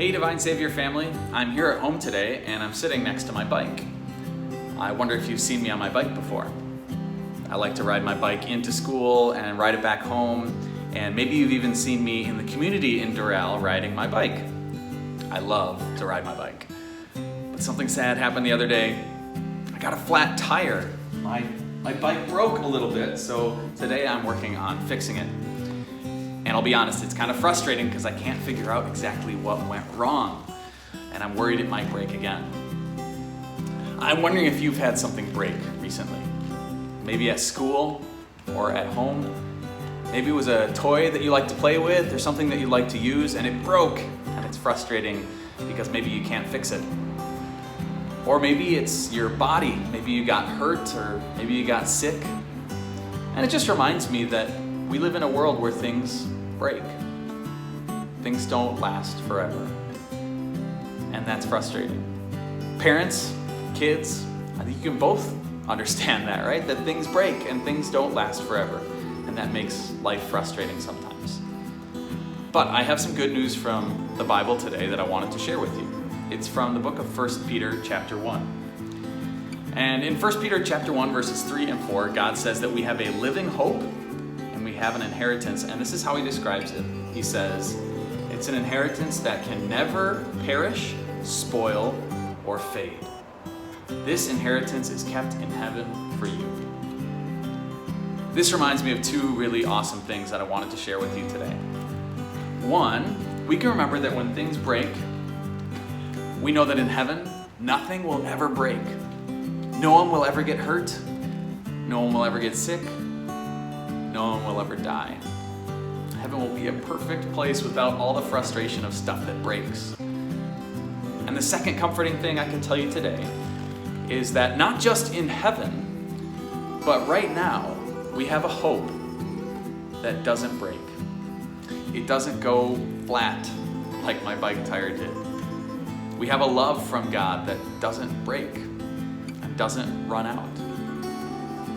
Hey Divine Savior family, I'm here at home today and I'm sitting next to my bike. I wonder if you've seen me on my bike before. I like to ride my bike into school and ride it back home, and maybe you've even seen me in the community in Doral riding my bike. I love to ride my bike. But something sad happened the other day. I got a flat tire. My bike broke a little bit, so today I'm working on fixing it. And I'll be honest, it's kind of frustrating because I can't figure out exactly what went wrong, and I'm worried it might break again. I'm wondering if you've had something break recently. Maybe at school or at home. Maybe it was a toy that you like to play with or something that you like to use and it broke, and it's frustrating because maybe you can't fix it. Or maybe it's your body. Maybe you got hurt or maybe you got sick. And it just reminds me that we live in a world where things break. Things don't last forever. And that's frustrating. Parents, kids, I think you can both understand that, right? That things break and things don't last forever. And that makes life frustrating sometimes. But I have some good news from the Bible today that I wanted to share with you. It's from the book of 1 Peter chapter 1. And in 1 Peter chapter 1 verses 3 and 4, God says that we have a living hope and we have an inheritance. And this is how he describes it. He says, it's an inheritance that can never perish, spoil, or fade. This inheritance is kept in heaven for you. This reminds me of two really awesome things that I wanted to share with you today. One, we can remember that when things break, we know that in heaven, nothing will ever break. No one will ever get hurt. No one will ever get sick. No one will ever die. Heaven will be a perfect place without all the frustration of stuff that breaks. And the second comforting thing I can tell you today is that not just in heaven, but right now, we have a hope that doesn't break. It doesn't go flat like my bike tire did. We have a love from God that doesn't break and doesn't run out.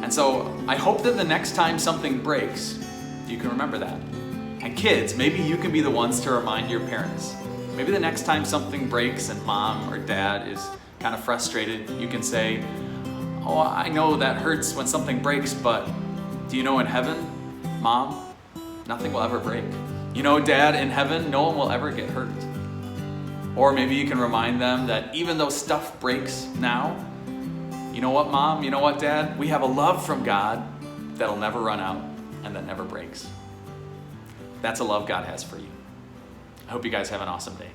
And so I hope that the next time something breaks, you can remember that. And kids, maybe you can be the ones to remind your parents. Maybe the next time something breaks and mom or dad is kind of frustrated, you can say, oh, I know that hurts when something breaks, but do you know in heaven, Mom, nothing will ever break. You know, Dad, in heaven, no one will ever get hurt. Or maybe you can remind them that even though stuff breaks now, you know what, Mom, you know what, Dad, we have a love from God that'll never run out and that never breaks. That's a love God has for you. I hope you guys have an awesome day.